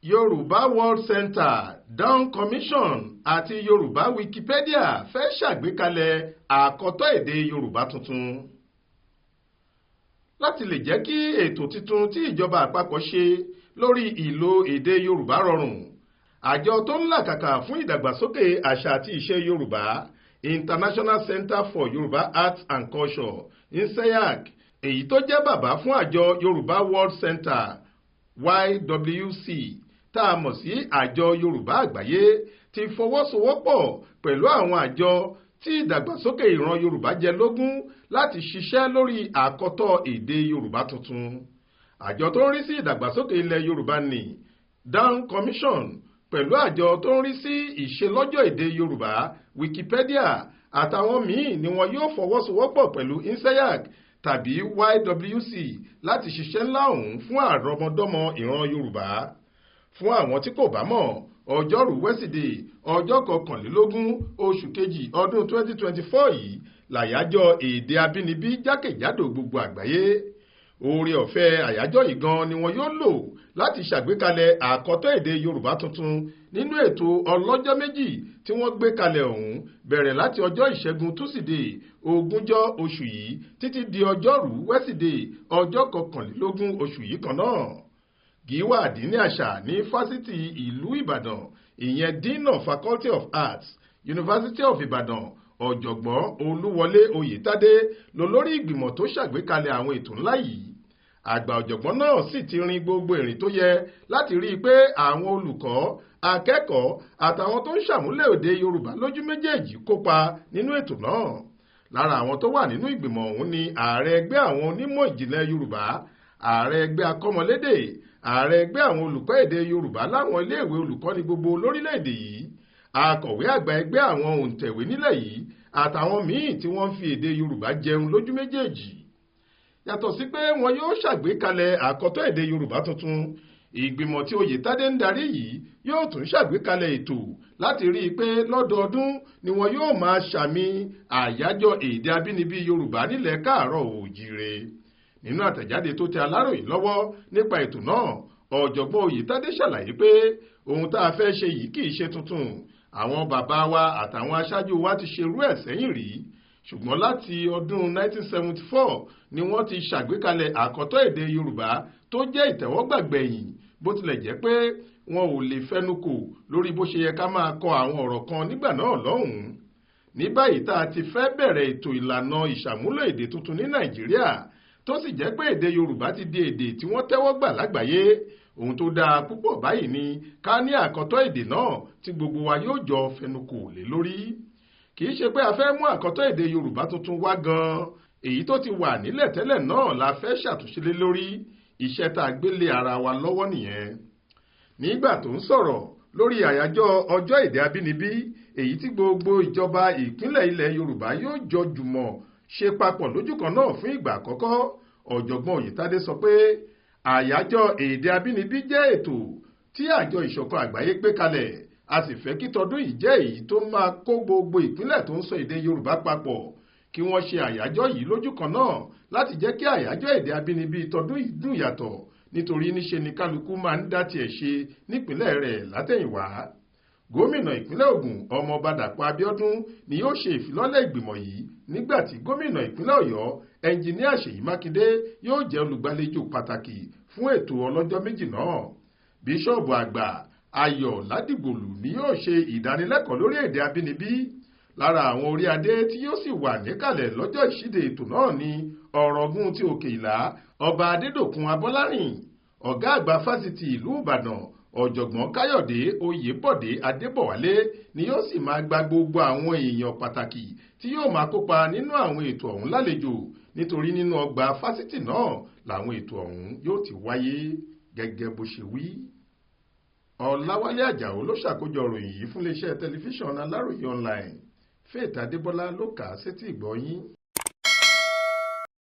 Yoruba World Center, Dawn Commission àti Yoruba Wikipedia fẹ́ ṣàgbékalẹ̀ àkọ́tọ̀ èdè Yorùbá tuntun. Láti lè jẹ́ kí ètò tuntun tí ìjọba àpapọ̀ ṣe lórí ìlò èdè Yorùbá rọrùn, àjọ tó ń làkàkà fún ìdàgbàsókè àṣà àti ìṣe Yorùbá, International Center for Yoruba Arts and Culture, INCEYAC, èyí tó jẹ́ bàbá fún àjọ Yoruba World Center, YWC, tá a mọ̀ sí àjọ Yorùbá àgbáyé, ti fọwọ́sowọ́pọ̀ pẹ̀lú àwọn àjọ tí ìdàgbàsókè ìran Yorùbá jẹ lógún láti ṣiṣẹ́ lórí àkọ́tọ̀ èdè Yorùbá tuntun. Àjọ tó ń rí sí ìdàgbàsókè ilẹ̀ Yorùbá ní Dawn Commission pẹ̀lú àjọ tó ń rí sí ìṣelọ́jọ́ èdè Yorùbá Wikipedia àtàwọn míì ni wọn yóò fọwọ́sowọ́pọ̀ pẹ̀lú INCEYAC tàbí YWC láti ṣiṣẹ́ ńlá ọ̀hún fún àrọmọdọ́mọ ìran Yorùbá. Fún àwọn tí kò bá mọ̀, ọjọ́rú wẹ́sídẹ̀ẹ́ ọjọ́ 21 oṣù kejì ọdún 2024 yìí làyájọ́ èdè abínibí jákèjádò gbogbo àgbáyé. Oore ọ̀fẹ́ àyájọ́ yìí gan ni wọn yóò lò láti ṣàgbékalẹ̀ àkọ́tọ̀ èdè Yorùbá tuntun nínú ètò ọlọ́jọ́ méjì tí wọ́n gbé kalẹ̀ ọ̀hún bẹ̀rẹ̀ láti ọjọ́ ìṣẹ́gun túsídẹ̀ẹ́ 20 oṣù yìí títí di ọjọ́rú wẹ́sídẹ̀ẹ́ ọjọ́ 21 oṣù yìí kan náà. Gíwá àdínní àṣà ní fásitì ìlú Ìbàdàn, ìyẹn Dean of Faculty of Arts, University of Ibadan, ọ̀jọ̀gbọ́n Olúwọlé Oyètádé lolórí ìgbìmọ̀ tó ṣàgbékalẹ̀ àwọn ètò ńlá yìí. Àgbà ọ̀jọ̀gbọ́n náà sì ti rin gbogbo ìrìn tó yẹ láti rí i pé àwọn olùkọ́, akẹ́kọ̀ọ́ àtàwọn tó ń ṣàmúlẹ̀ èdè Yorùbá lójú méjèèjì kópa nínú ètò náà. Lára àwọn tó wà nínú ìgbìmọ̀ ọ̀hún ni ààrẹ ẹgbẹ́ àwọn onímọ̀ ìjìnlẹ̀ Yorùbá, ààrẹ ẹgbẹ́ akọ́mọlédè, ààrẹ ẹgbẹ́ àwọn olùkọ́ èdè Yorùbá láwọn iléèwé olùkọ́ni gbogbo lórílẹ̀‐èdè yìí, akọ̀wé àgbà ẹgbẹ́ àwọn òǹtẹ̀wé nílẹ̀ yìí àtàwọn míì tí wọ́n ń fi èdè Yorùbá jẹun lójú méjèèjì. Yàtọ̀ sí pé wọn yóò ṣàgbékalẹ̀ àkọ́tọ̀ èdè Yorùbá tuntun, ìgbìmọ̀ tí Oyètádé ń darí yìí yóò tún ṣàgbékalẹ̀ ètò láti rí i pé lọ́dọọdún ni wọn yóò máa ṣàmì àyájọ́ èdè abínibí Yorùbá nílẹ̀ káàárọ̀ oòjíire. Nínú àtẹ̀jáde tó tẹ Aláròyé lọ́wọ́ nípa ètò náà, ọ̀jọ̀gbọ́n Oyètádé ṣàlàyé pé ohun tá a fẹ́ ṣe yìí kì í ṣe tuntun. Àwọn bàbá wa àtàwọn aṣáájú wa ti ṣerú ẹ̀ sẹ́yìn rí, ṣùgbọ́n láti ọdún 1974 ni wọ́n ti ṣàgbékalẹ̀ àkọ́tọ̀ èdè Yorùbá tó jẹ́ ìtẹ́wọ́gbà gbẹ̀yìn, bó tilẹ̀ jẹ́ pé wọn ò lè fẹnukò lórí bó ṣe yẹ ká máa kọ àwọn ọ̀rọ̀ kan nígbà náà lọ́hùn-ún. Ní báyìí tá a ti fẹ́ bẹ̀rẹ̀ ètò ìlànà ìṣàmúlò èdè tuntun ní Nàìjíríà, tó sì jẹ́ pé èdè Yorùbá ti di èdè tí wọ́n tẹ́wọ́ gbà lágbàáyé. Ohun tó dáa púpọ̀ báyìí ni ká ní àkọ́tọ̀ èdè náà tí gbogbo wa yóò jọ fẹnukò lé lórí. Kì í ṣe pé a fẹ́ mú àkọ́tọ̀ èdè Yorùbá tuntun wá gan-an, èyí tó ti wà nílẹ̀ tẹ́lẹ̀ náà la fẹ́ ṣàtúnṣe lé lórí. Iṣẹ́ tá a gbé lé ara wa lọ́wọ́ nìyẹn. Nígbà tó ń sọ̀rọ̀ lórí àyájọ́ ọjọ́ èdè abínibí, èyí tí gbogbo ìjọba ìpínlẹ̀ ilẹ̀ Yorùbá yóò jọ jùmọ̀ ṣe papọ̀ lójú kan náà fún ìgbà àkọ́kọ́, ọ̀jọ̀gbọ́n Oyètádé sọ pé àyájọ́ èdè abínibí jẹ́ ètò tí àjọ ìṣọ̀kan àgbáyé gbé kalẹ̀. A sì fẹ́ kí tọdún yìí jẹ́ èyí tó máa kó gbogbo ìpínlẹ̀ tó ń sọ èdè Yorùbá papọ̀, kí wọ́n ṣe àyájọ́ yìí lójú kan náà láti jẹ́ kí àyájọ́ èdè abínibí tọdún yìí dùn yàtọ̀, nítorí níṣe ni kálukú máa ń dá tiẹ̀ ṣe nípínlẹ̀ rẹ̀ látẹ̀yìnwá. Gómìnà ìpínlẹ̀ Ògùn Ọmọọba Dàpọ̀ Abíọ́dún ni yóò ṣe ìfilọ́lẹ̀ ìgbìmọ̀ yìí, nígbà tí gómìnà ìpínlẹ̀ Ọ̀yọ́ ẹnjiníà Ṣèyí Mákindé yóò jẹ́ olùgbàlejò pàtàkì fún ètò ọlọ́jọ́ méjì náà. Bíṣọ̀bù àgbà Ayọ̀ Ládìgbòlù ni yóò ṣe ìdánilẹ́kọ̀ọ́ lórí èdè abínibí. Lára àwọn orí adé tí yóò sì wà níkàlẹ̀ lọ́jọ́ ìṣíde ètò náà ni Ọ̀ràngún ti Òkè Ìlá Ọba Adédòkun Abọ́lárìn, ọ̀gá àgbà fásitì ìlú Ìbàdàn ọ̀jọ̀gbọ́n Káyọ̀dé Oyèbọ̀dé Adébọ̀wálé ni yóò sì máa gba gbogbo àwọn èèyàn pàtàkì tí yóò máa kópa nínú àwọn ètò ọ̀hún lálejò, nítorí nínú ọgbà fásitì náà làwọn ètò ọ̀hún yóò ti wáyé gẹ́gẹ́ bó ṣe wí. Ọláwálé Àjàó ló ṣàkójọ ìròyìn yìí fún iléeṣẹ́ tẹlifíṣàn Aláròyé online. Faith Adébọ́lá ló kà á sétí ìgbọ́ yín.